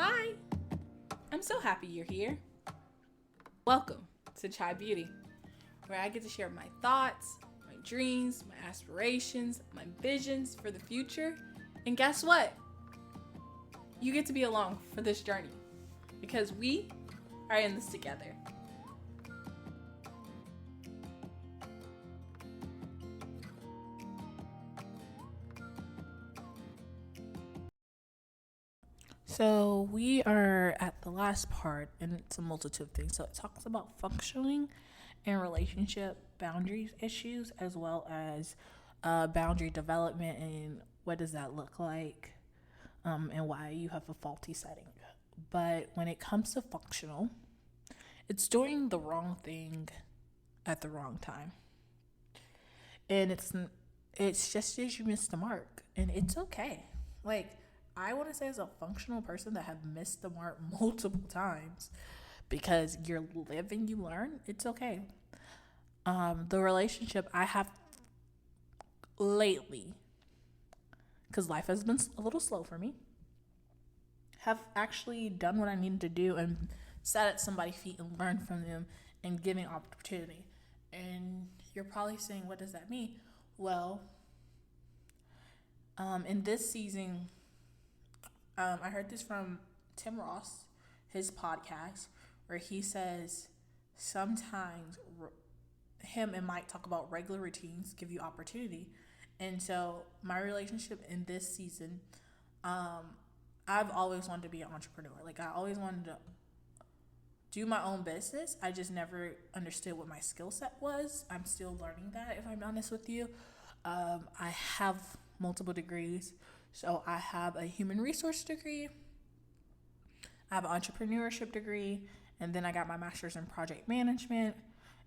Hi, I'm so happy you're here. Welcome to Chai Beauty, where I get to share my thoughts, my dreams, my aspirations, my visions for the future. And guess what? You get to be along for this journey because we are in this together. So we are at the last part, and it's a multitude of things. So it talks about functioning and relationship boundaries issues, as well as boundary development and what does that look like, and why you have a faulty setting. But when it comes to functional, it's doing the wrong thing at the wrong time, and it's just as you miss the mark, and it's okay. Like, I want to say, as a functional person that have missed the mark multiple times, because you're living, you learn. It's okay. The relationship I have lately, because life has been a little slow for me, have actually done what I needed to do and sat at somebody's feet and learned from them and giving opportunity. And you're probably saying, what does that mean? Well, in this season, I heard this from Tim Ross, his podcast, where he says sometimes him and Mike talk about regular routines give you opportunity. And so my relationship in this season, I've always wanted to be an entrepreneur. Like, I always wanted to do my own business. I just never understood what my skill set was. I'm still learning that, if I'm honest with you. I have multiple degrees. So I have a human resource degree, I have an entrepreneurship degree, and then I got my master's in project management.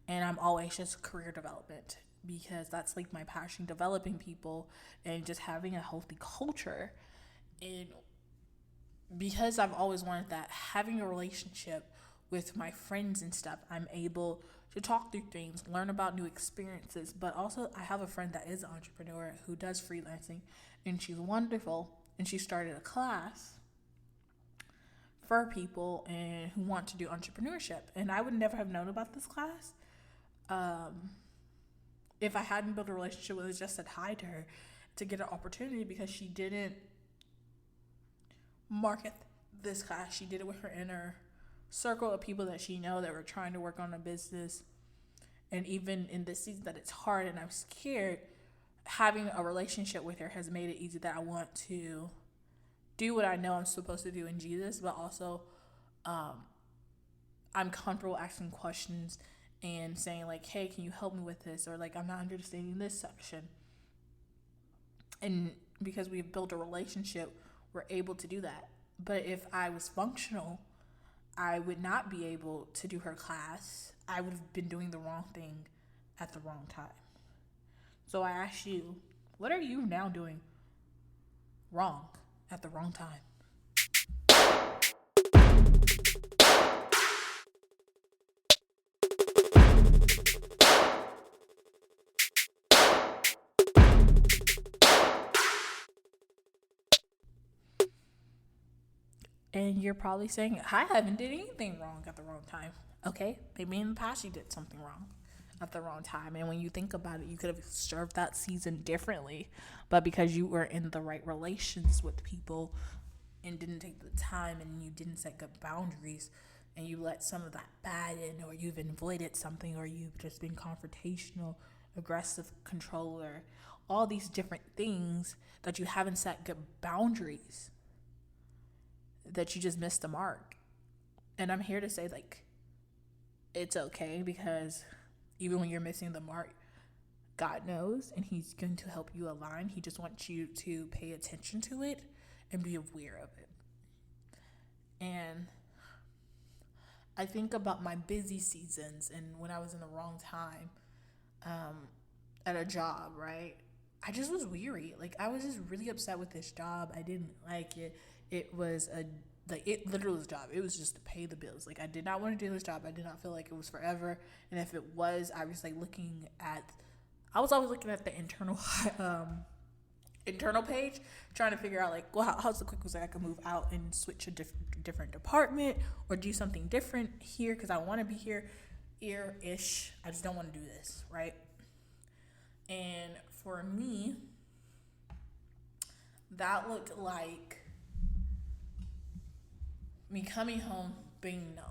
And I'm always just career development, because that's like my passion, developing people and just having a healthy culture. And because I've always wanted that, having a relationship with my friends and stuff, I'm able to talk through things, learn about new experiences. But also, I have a friend that is an entrepreneur who does freelancing, and she's wonderful. And she started a class for people and who want to do entrepreneurship. And I would never have known about this class if I hadn't built a relationship with her, just said hi to her to get an opportunity, because she didn't market this class. She did it with her inner circle of people that she know that were trying to work on a business. And even in this season that it's hard and I'm scared, having a relationship with her has made it easy that I want to do what I know I'm supposed to do in Jesus, but also I'm comfortable asking questions and saying, like, hey, can you help me with this? Or, like, I'm not understanding this section. And because we've built a relationship, we're able to do that. But if I was functional, I would not be able to do her class. I would have been doing the wrong thing at the wrong time. So I ask you, what are you now doing wrong at the wrong time? And you're probably saying, I haven't did anything wrong at the wrong time. Okay, maybe in the past you did something wrong at the wrong time. And when you think about it, you could have served that season differently. But because you were in the right relations with people and didn't take the time and you didn't set good boundaries, and you let some of that bad in, or you've avoided something, or you've just been confrontational, aggressive, controller, all these different things that you haven't set good boundaries, that you just missed the mark. And I'm here to say, like, it's okay, because even when you're missing the mark, God knows, and He's going to help you align. He just wants you to pay attention to it and be aware of it. And I think about my busy seasons and when I was in the wrong time at a job, right? I just was weary. Like, I was just really upset with this job. I didn't like it. It was it literally was a job. It was just to pay the bills. Like, I did not want to do this job. I did not feel like it was forever. And if it was, I was like I was always looking at the internal internal page, trying to figure out like, well, how's the quickest way I can move out and switch a different department or do something different here because I want to be here-ish. I just don't want to do this, right? And for me, that looked like me coming home being numb.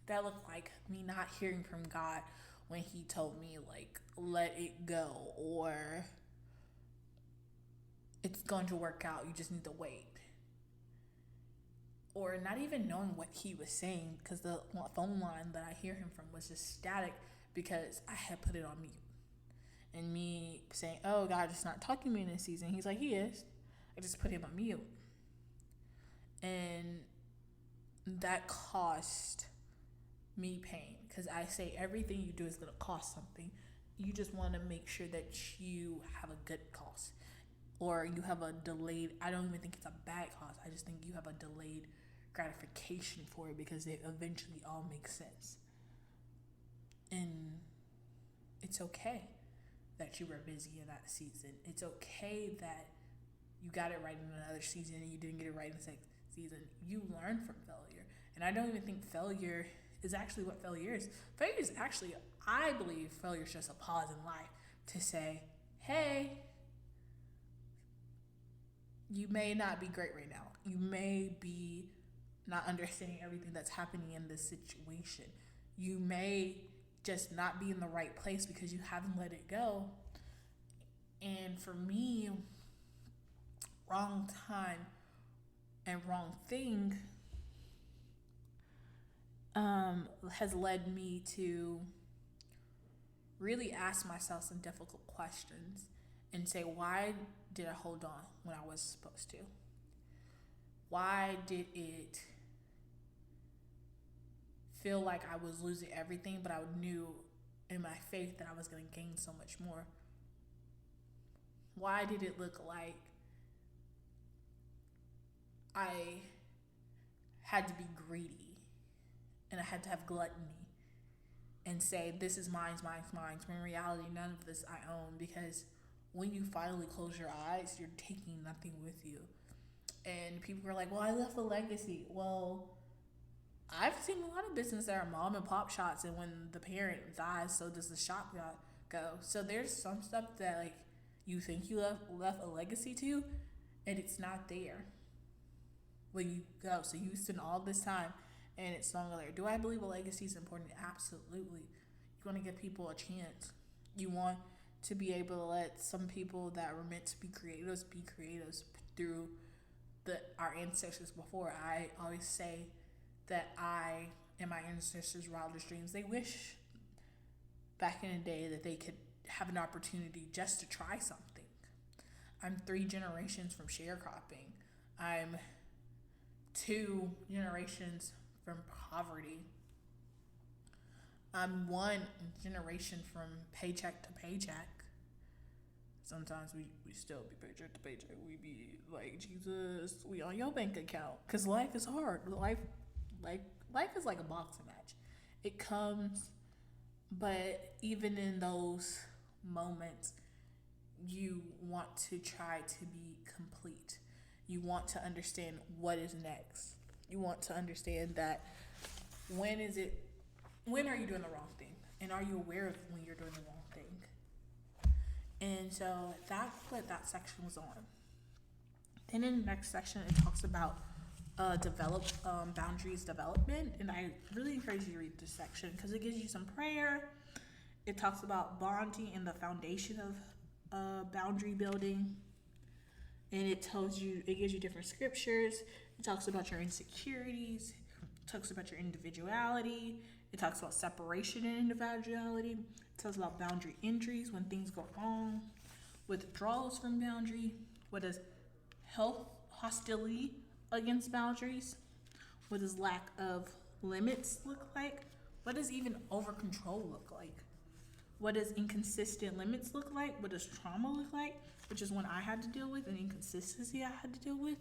That looked like me not hearing from God when he told me like, let it go, or it's going to work out, you just need to wait. Or not even knowing what he was saying because the phone line that I hear him from was just static because I had put it on mute. And me saying, oh, God is not talking to me in this season. He's like, he is. I just put him on mute. And that cost me pain because I say everything you do is going to cost something. You just want to make sure that you have a good cost. Or you have a delayed, I don't even think it's a bad cost. I just think you have a delayed gratification for it because they eventually all make sense. And it's okay that you were busy in that season. It's okay that you got it right in another season and you didn't get it right in the next season. You learn from failure. And I don't even think failure is actually what failure is. Failure is actually, I believe failure is just a pause in life to say, hey, you may not be great right now. You may be not understanding everything that's happening in this situation. You may just not be in the right place because you haven't let it go. And for me, wrong time and wrong thing has led me to really ask myself some difficult questions and say, why did I hold on when I was supposed to? Why did it feel like I was losing everything, but I knew in my faith that I was going to gain so much more? Why did it look like I had to be greedy and I had to have gluttony and say, this is mine, when in reality, none of this I own? Because when you finally close your eyes, you're taking nothing with you. And people are like, well, I left a legacy. Well, I've seen a lot of businesses that are mom and pop shops, and when the parent dies, so does the shop go. So there's some stuff that like you think you left a legacy to, and it's not there when you go. So you spend all this time, and it's no longer there. Do I believe a legacy is important? Absolutely. You want to give people a chance. You want to be able to let some people that were meant to be creatives through our ancestors before. I always say that I and my ancestors' wildest dreams, they wish back in the day that they could have an opportunity just to try something. I'm 3 generations from sharecropping. I'm 2 generations from poverty. I'm 1 generation from paycheck to paycheck. Sometimes we still be paycheck to paycheck. We be like, Jesus, we on your bank account. Because life is hard. Life is like a boxing match. It comes, but even in those moments, you want to try to be complete. You want to understand what is next. You want to understand that when are you doing the wrong thing? And are you aware of when you're doing the wrong thing? And so that's what that section was on. Then in the next section, it talks about boundaries development. And I really encourage you to read this section because it gives you some prayer. It talks about bonding and the foundation of boundary building. And it gives you different scriptures. It talks about your insecurities. It talks about your individuality. It talks about separation and individuality. It talks about boundary injuries when things go wrong. Withdrawals from boundary. What does health hostility against boundaries? What does lack of limits look like? What does even over control look like? What does inconsistent limits look like? What does trauma look like? Which is one I had to deal with, and inconsistency I had to deal with.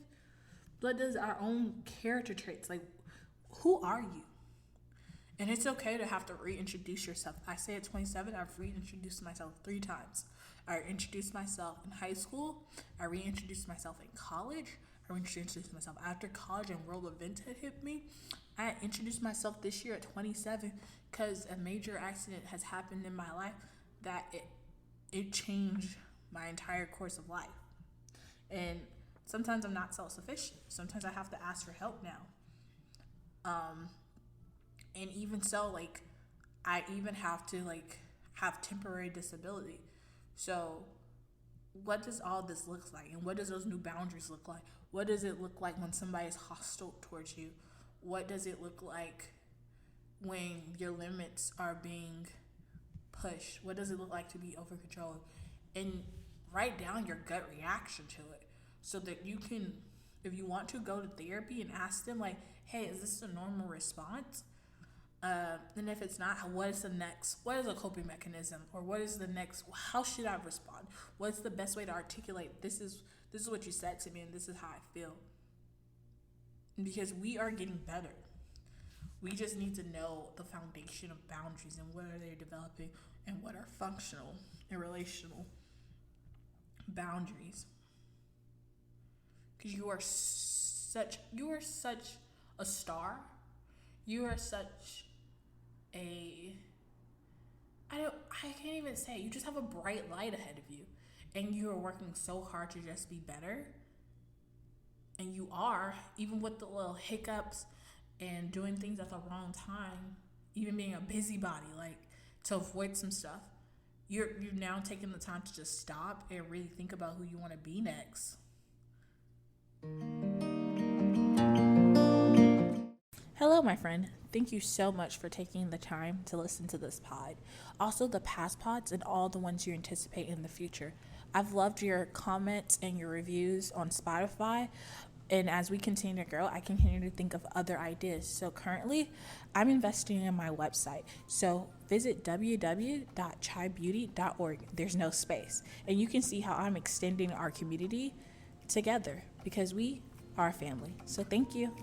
What does our own character traits, like, who are you? And it's okay to have to reintroduce yourself. I say at 27, I've reintroduced myself 3 times. I introduced myself in high school. I reintroduced myself in college. I reintroduced myself after college and world events had hit me. I introduced myself this year at 27 because a major accident has happened in my life that it changed my entire course of life. And sometimes I'm not self-sufficient. Sometimes I have to ask for help now. And even so, like, I even have to, like, have temporary disability. So what does all this look like? And what does those new boundaries look like? What does it look like when somebody is hostile towards you? What does it look like when your limits are being pushed? What does it look like to be over controlled? And write down your gut reaction to it so that you can, if you want to, go to therapy and ask them, like, hey, is this a normal response? And if it's not, what is a coping mechanism? Or what is the next, how should I respond? What's the best way to articulate, this is what you said to me and this is how I feel? Because we are getting better. We just need to know the foundation of boundaries and what are they developing and what are functional and relational boundaries. Because you are such a star. You are such I can't even say, you just have a bright light ahead of you and you are working so hard to just be better. And you are, even with the little hiccups and doing things at the wrong time, even being a busybody, like, to avoid some stuff, you're now taking the time to just stop and really think about who you want to be next. Hello, my friend. Thank you so much for taking the time to listen to this pod. Also, the past pods and all the ones you anticipate in the future. I've loved your comments and your reviews on Spotify. And as we continue to grow, I continue to think of other ideas. So currently, I'm investing in my website. So visit www.chaibeauty.org. There's no space. And you can see how I'm extending our community together because we are a family. So thank you.